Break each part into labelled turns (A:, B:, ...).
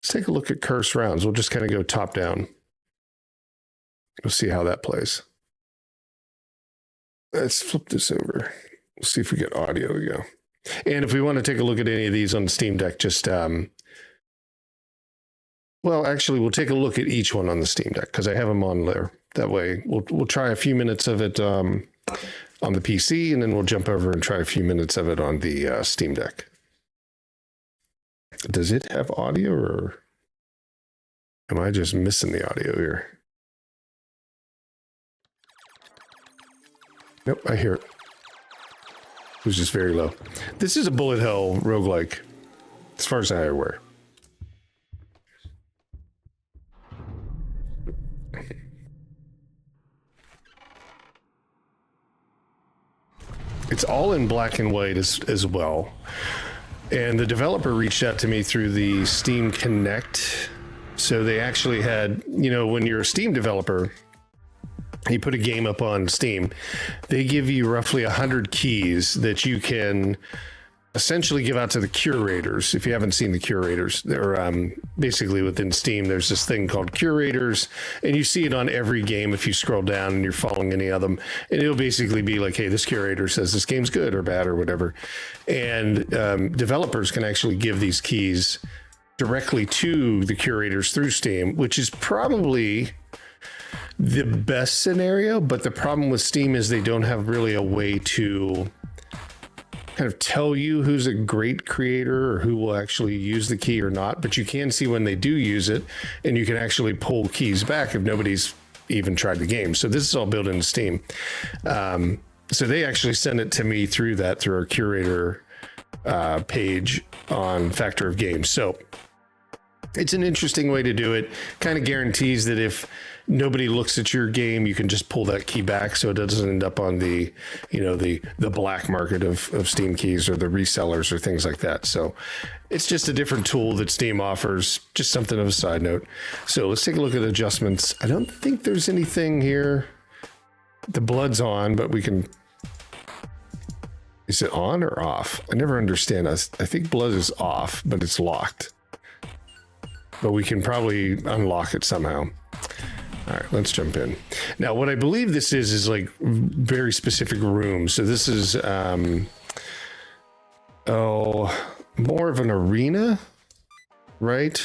A: Let's take a look at curse rounds. We'll just kind of go top down. We'll see how that plays. Let's flip this over. We'll see if we get audio. We go. And if we want to take a look at any of these on the Steam Deck, just well, actually, we'll take a look at each one on the Steam Deck because I have them on there. That way, we'll try a few minutes of it on the PC, and then we'll jump over and try a few minutes of it on the Steam Deck. Does it have audio, or am I just missing the audio here? Nope, I hear it. It was just very low. This is a bullet hell roguelike, as far as I'm aware. It's all in black and white as well. And the developer reached out to me through the Steam Connect. So they actually had, you know, when you're a Steam developer, you put a game up on Steam, they give you roughly 100 keys that you can essentially give out to the curators. If you haven't seen the curators, they're basically within Steam, there's this thing called curators, and you see it on every game if you scroll down and you're following any of them, and it'll basically be like, hey, this curator says this game's good or bad or whatever. And developers can actually give these keys directly to the curators through Steam, which is probably the best scenario. But the problem with Steam is they don't have really a way to kind of tell you who's a great creator or who will actually use the key or not, but you can see when they do use it, and you can actually pull keys back if nobody's even tried the game. So this is all built into Steam. So they actually send it to me through our curator page on Factor of Games. So it's an interesting way to do it. Kind of guarantees that if nobody looks at your game, you can just pull that key back, so it doesn't end up on the, you know, the black market of Steam keys or the resellers or things like that. So it's just a different tool that Steam offers, just something of a side note. So let's take a look at adjustments. I don't think there's anything here. The blood's on, but we can, is it on or off? I never understand. I think blood is off, but it's locked. But we can probably unlock it somehow. All right, let's jump in. Now, what I believe this is like very specific rooms. So this is, more of an arena, right?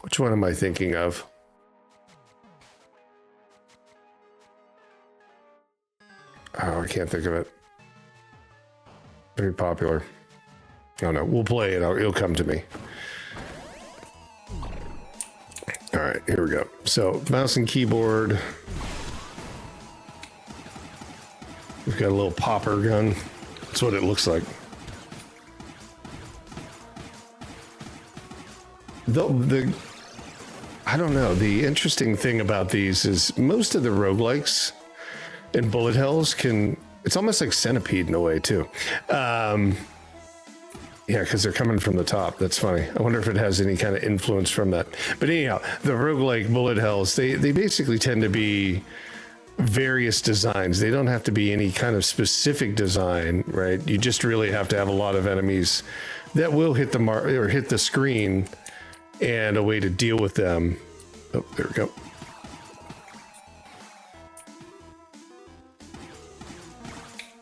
A: Which one am I thinking of? Oh, I can't think of it. Very popular. Oh no, we'll play it. It'll come to me. All right, here we go. So mouse and keyboard. We've got a little popper gun. That's what it looks like. I don't know. The interesting thing about these is most of the roguelikes and bullet hells it's almost like Centipede in a way too. Yeah, because they're coming from the top. That's funny. I wonder if it has any kind of influence from that. But anyhow, the roguelike bullet hells, they basically tend to be various designs. They don't have to be any kind of specific design, right? You just really have to have a lot of enemies that will hit the mark or hit the screen, and a way to deal with them. Oh, there we go.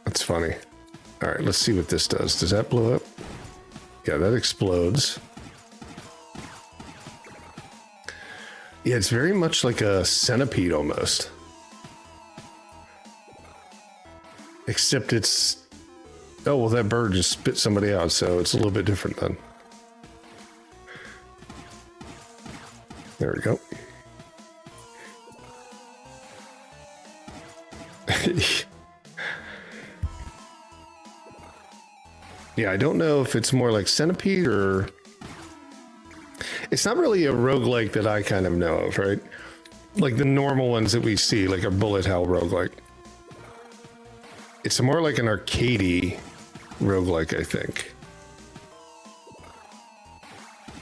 A: That's funny. All right, let's see what this does. Does that blow up? Yeah, that explodes. Yeah, it's very much like a centipede almost. Except it's... Oh, well, that bird just spit somebody out, so it's a little bit different then. There we go. Yeah, I don't know if it's more like Centipede or... It's not really a roguelike that I kind of know of, right? Like the normal ones that we see, like a bullet hell roguelike. It's more like an arcadey roguelike, I think.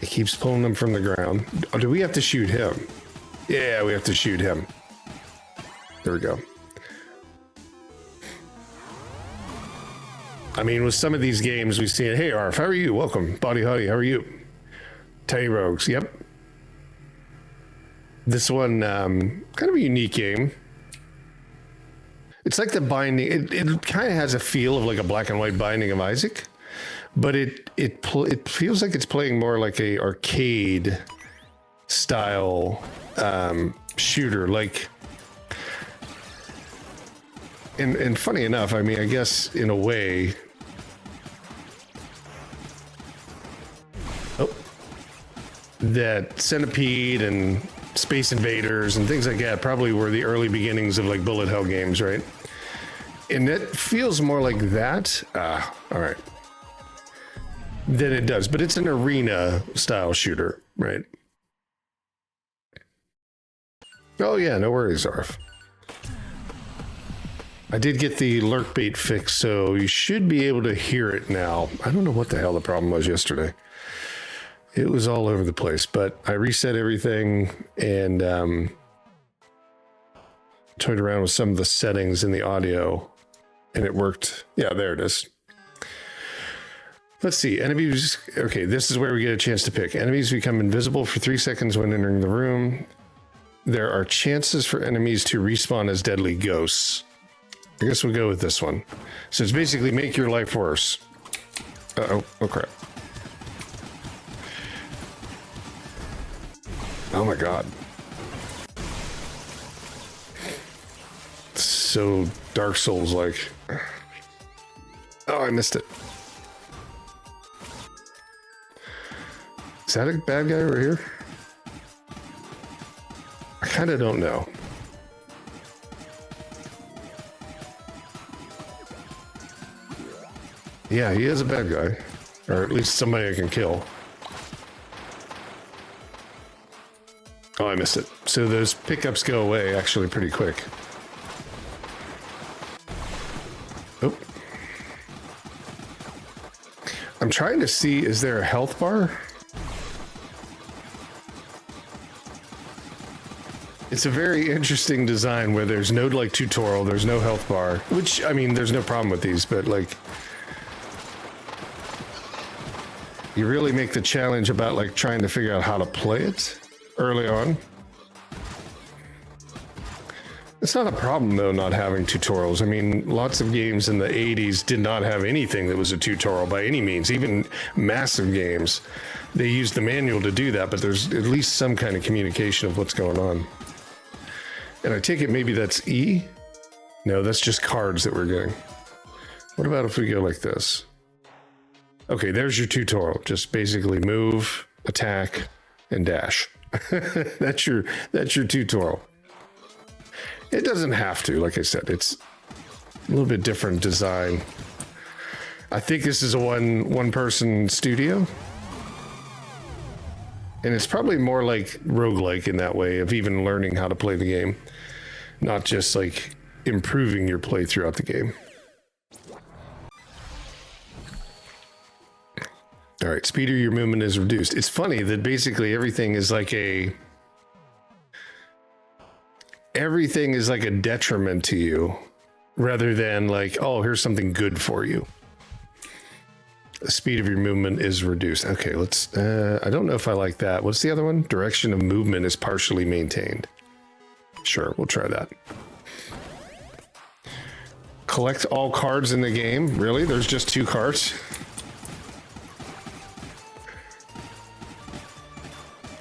A: It keeps pulling them from the ground. Oh, do we have to shoot him? Yeah, we have to shoot him. There we go. I mean, with some of these games, we see, hey, Arf, how are you? Welcome. Body Howdy, how are you? Tiny Rogues, yep. This one, kind of a unique game. It's like the binding. It kind of has a feel of like a black and white Binding of Isaac, but it feels like it's playing more like a arcade style shooter. Like, and funny enough, I mean, I guess in a way. Oh, that Centipede and Space Invaders and things like that probably were the early beginnings of like bullet hell games, right? And it feels more like that. All right. Than it does, but it's an arena style shooter, right? Oh yeah, no worries, Arf. I did get the lurk bait fixed, so you should be able to hear it now. I don't know what the hell the problem was yesterday. It was all over the place, but I reset everything and toyed around with some of the settings in the audio, and it worked. Yeah, there it is. Let's see. Enemies. Okay, this is where we get a chance to pick. Enemies become invisible for 3 seconds when entering the room. There are chances for enemies to respawn as deadly ghosts. I guess we'll go with this one. So it's basically make your life worse. Uh-oh. Oh, crap. Oh my god. So Dark Souls like. Oh, I missed it. Is that a bad guy over here? I kind of don't know. Yeah, he is a bad guy. Or at least somebody I can kill. Oh, I missed it. So those pickups go away actually pretty quick. Oh. I'm trying to see, is there a health bar? It's a very interesting design where there's no like tutorial, there's no health bar, which, I mean, there's no problem with these, but like, you really make the challenge about like trying to figure out how to play it early on. It's not a problem though, not having tutorials. I mean, lots of games in the 80s did not have anything that was a tutorial by any means. Even massive games, they used the manual to do that, but there's at least some kind of communication of what's going on. And I take it maybe that's E? No, that's just cards that we're getting. What about if we go like this? Okay, there's your tutorial. Just basically move, attack, and dash. That's your tutorial. It doesn't have to, like I said, it's a little bit different design. I think this is a one person studio. And it's probably more like roguelike in that way of even learning how to play the game, not just like improving your play throughout the game. All right, speed of your movement is reduced. It's funny that basically everything is like a detriment to you rather than like, oh, here's something good for you. The speed of your movement is reduced. Okay, let's, I don't know if I like that. What's the other one? Direction of movement is partially maintained. Sure, we'll try that. Collect all cards in the game. Really? There's just 2 cards?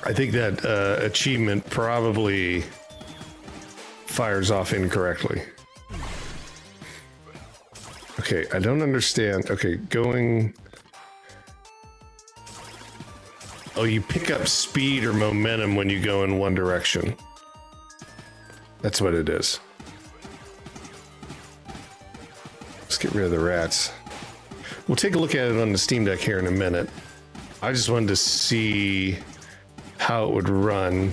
A: I think that achievement probably fires off incorrectly. Okay, I don't understand. Okay, going... Oh, you pick up speed or momentum when you go in one direction. That's what it is. Let's get rid of the rats. We'll take a look at it on the Steam Deck here in a minute. I just wanted to see how it would run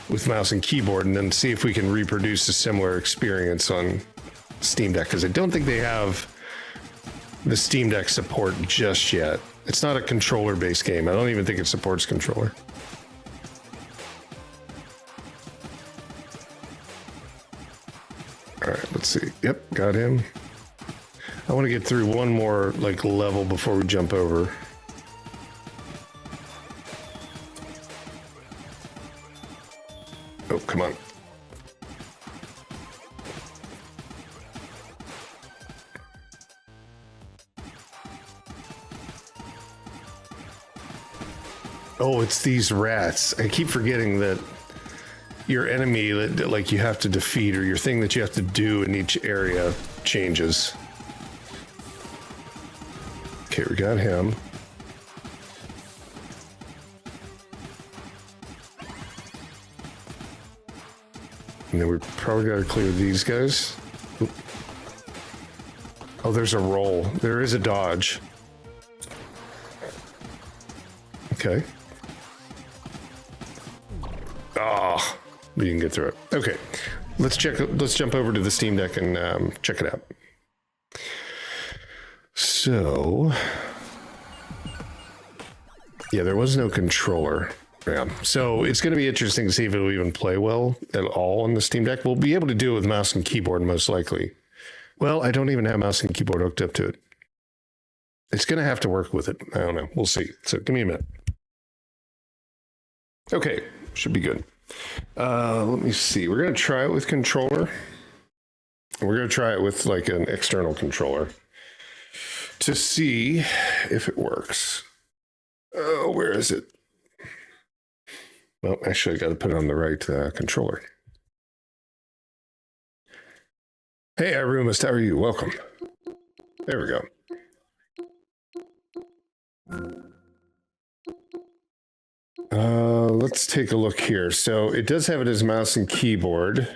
A: with mouse and keyboard and then see if we can reproduce a similar experience on Steam Deck, because I don't think they have the Steam Deck support just yet. It's not a controller-based game. I don't even think it supports controller. All right, let's see. Yep, got him. I want to get through one more like level before we jump over. come on. Oh, it's these rats. I keep forgetting that your enemy that like you have to defeat, or your thing that you have to do in each area changes. Okay, we got him. And then we probably got to clear these guys. Oop. Oh, there's a roll. There is a dodge. Okay. Oh, we didn't get through it. Okay, let's check. Let's jump over to the Steam Deck and check it out. So, yeah, there was no controller. Yeah, so it's going to be interesting to see if it'll even play well at all on the Steam Deck. We'll be able to do it with mouse and keyboard most likely. Well, I don't even have mouse and keyboard hooked up to it. It's going to have to work with it. I don't know. We'll see. So give me a minute. Okay, should be good. Let me see. We're going to try it with controller. We're going to try it with like an external controller to see if it works. Oh, where is it? Well, actually, I got to put it on the right controller. Hey, Irumist, how are you? Welcome. There we go. Let's take a look here. So it does have it as mouse and keyboard.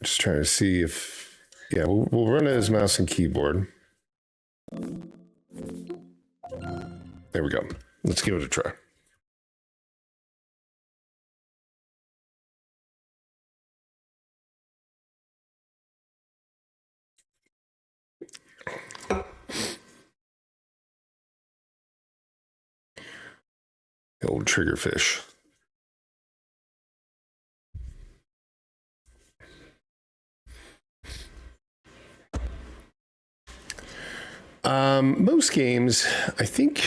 A: Just trying to see if, yeah, we'll run it as mouse and keyboard. There we go. Let's give it a try. The old triggerfish. Most games, I think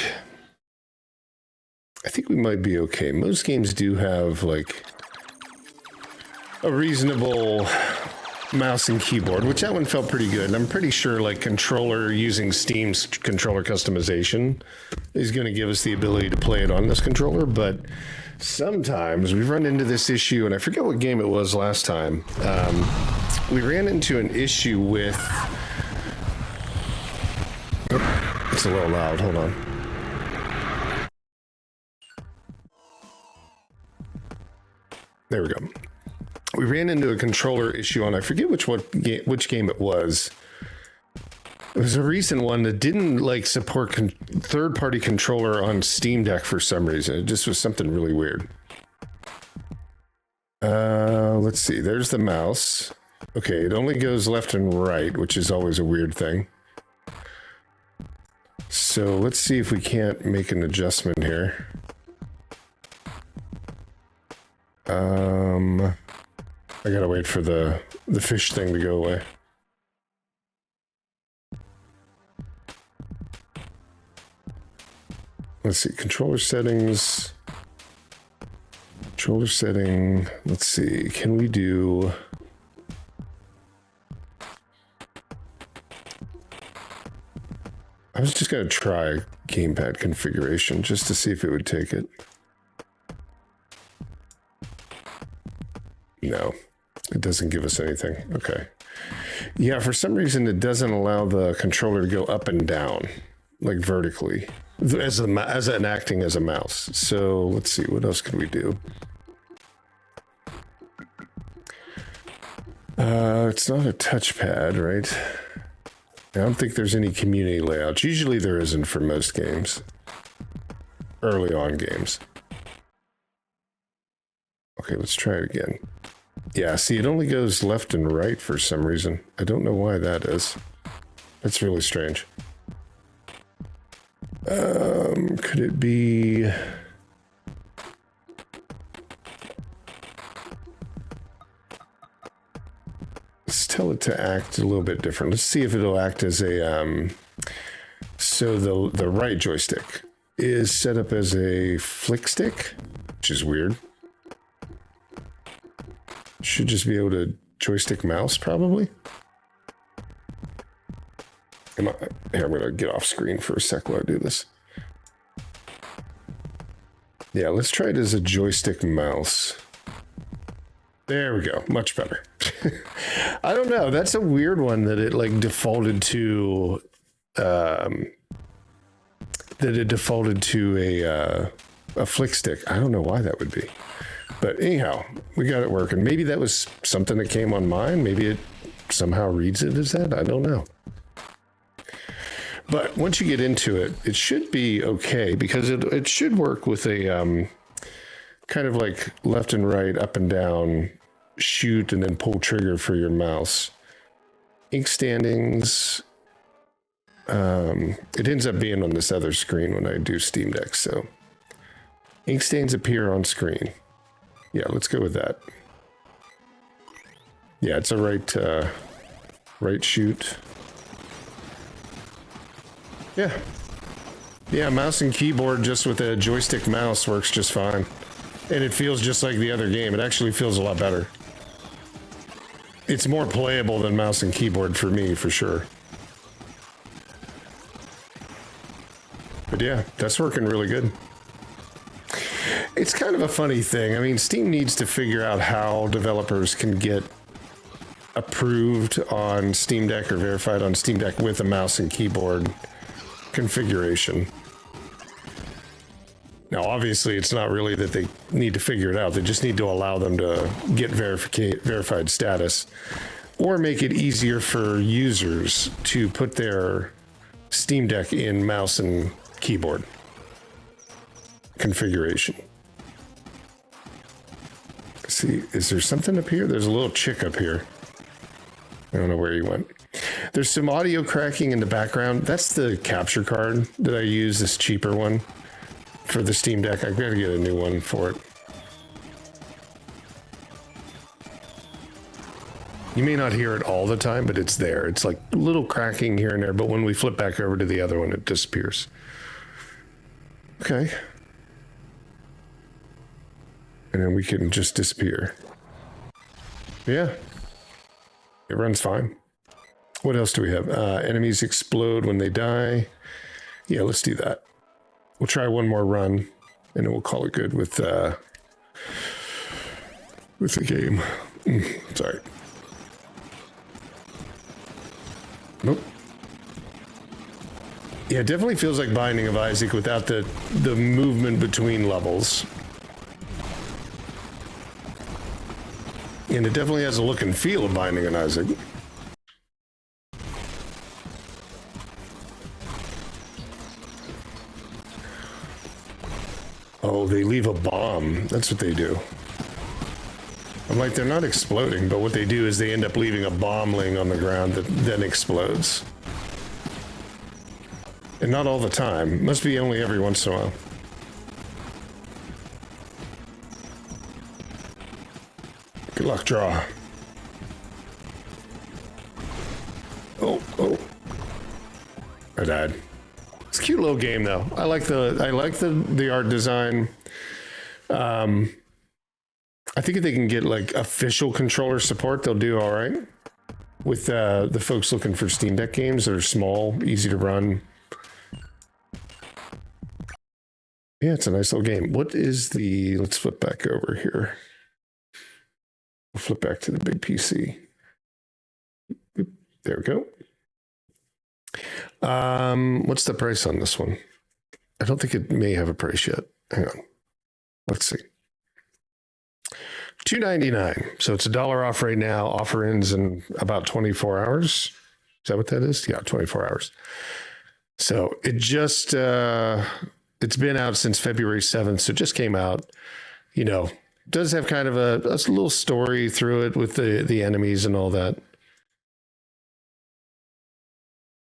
A: we might be okay. Most games do have like a reasonable mouse and keyboard, which that one felt pretty good. And I'm pretty sure like controller using Steam's controller customization is going to give us the ability to play it on this controller. But sometimes we've run into this issue, and I forget what game it was last time. We ran into an issue with... Oh, it's a little loud. Hold on. There we go. We ran into a controller issue on, I forget which game it was. It was a recent one that didn't like support third-party controller on Steam Deck for some reason. It just was something really weird. Let's see. There's the mouse. Okay, it only goes left and right, which is always a weird thing. So let's see if we can't make an adjustment here. I gotta wait for the fish thing to go away. Let's see, controller settings. Controller setting, let's see, can we do... I was just gonna try gamepad configuration just to see if it would take it. No, it doesn't give us anything. Okay. Yeah, for some reason it doesn't allow the controller to go up and down, like vertically, as an acting as a mouse. So let's see, what else can we do? It's not a touchpad, right? I don't think there's any community layouts. Usually there isn't for most games. Early on games. Okay, let's try it again. Yeah, see, it only goes left and right for some reason. I don't know why that is. That's really strange. Could it be... Let's tell it to act a little bit different. Let's see if it'll act as a... So the right joystick is set up as a flick stick, which is weird. Should just be able to joystick mouse, probably. Here, I'm going to get off screen for a sec while I do this. Yeah, let's try it as a joystick mouse. There we go. Much better. I don't know. That's a weird one that it like defaulted to. That it defaulted to a flick stick. I don't know why that would be. But anyhow, we got it working. Maybe that was something that came on mine. Maybe it somehow reads it as that. I don't know. But once you get into it, it should be okay because it should work with a kind of like left and right, up and down, shoot and then pull trigger for your mouse. Ink standings. It ends up being on this other screen when I do Steam Deck. So ink stains appear on screen. Yeah, let's go with that. Yeah, it's a right shoot. Yeah. Yeah, mouse and keyboard just with a joystick mouse works just fine. And it feels just like the other game. It actually feels a lot better. It's more playable than mouse and keyboard for me, for sure. But yeah, that's working really good. It's kind of a funny thing. I mean, Steam needs to figure out how developers can get approved on Steam Deck or verified on Steam Deck with a mouse and keyboard configuration. Now, obviously, it's not really that they need to figure it out. They just need to allow them to get verified status or make it easier for users to put their Steam Deck in mouse and keyboard configuration. Let's see, is there something up here? There's a little chick up here. I don't know where he went. There's some audio cracking in the background. That's the capture card that I use, this cheaper one for the Steam Deck. I've got to get a new one for it. You may not hear it all the time, but it's there. It's like a little cracking here and there, but when we flip back over to the other one, it disappears. Okay. And then we can just disappear. Yeah. It runs fine. What else do we have? Enemies explode when they die. Yeah, let's do that. We'll try one more run, and then we'll call it good with the game. Sorry. Nope. Yeah, it definitely feels like Binding of Isaac without the movement between levels. And it definitely has a look and feel of Binding of Isaac. Oh, they leave a bomb. That's what they do. I'm like, they're not exploding, but what they do is they end up leaving a bomb laying on the ground that then explodes. And not all the time. Must be only every once in a while. Good luck, draw. Oh. I died. It's a cute little game, though. I like the art design. I think if they can get like official controller support, they'll do all right. With the folks looking for Steam Deck games that are small, easy to run. Yeah, it's a nice little game. What is the? Let's flip back over here. We'll flip back to the big PC. There we go. What's the price on this one? I don't think it may have a price yet. Hang on. Let's see. $2.99. So it's $1 off right now. Offer ends in about 24 hours. Is that what that is? Yeah, 24 hours. So it just, it's been out since February 7th. So it just came out. You know, does have kind of a little story through it with the enemies and all that.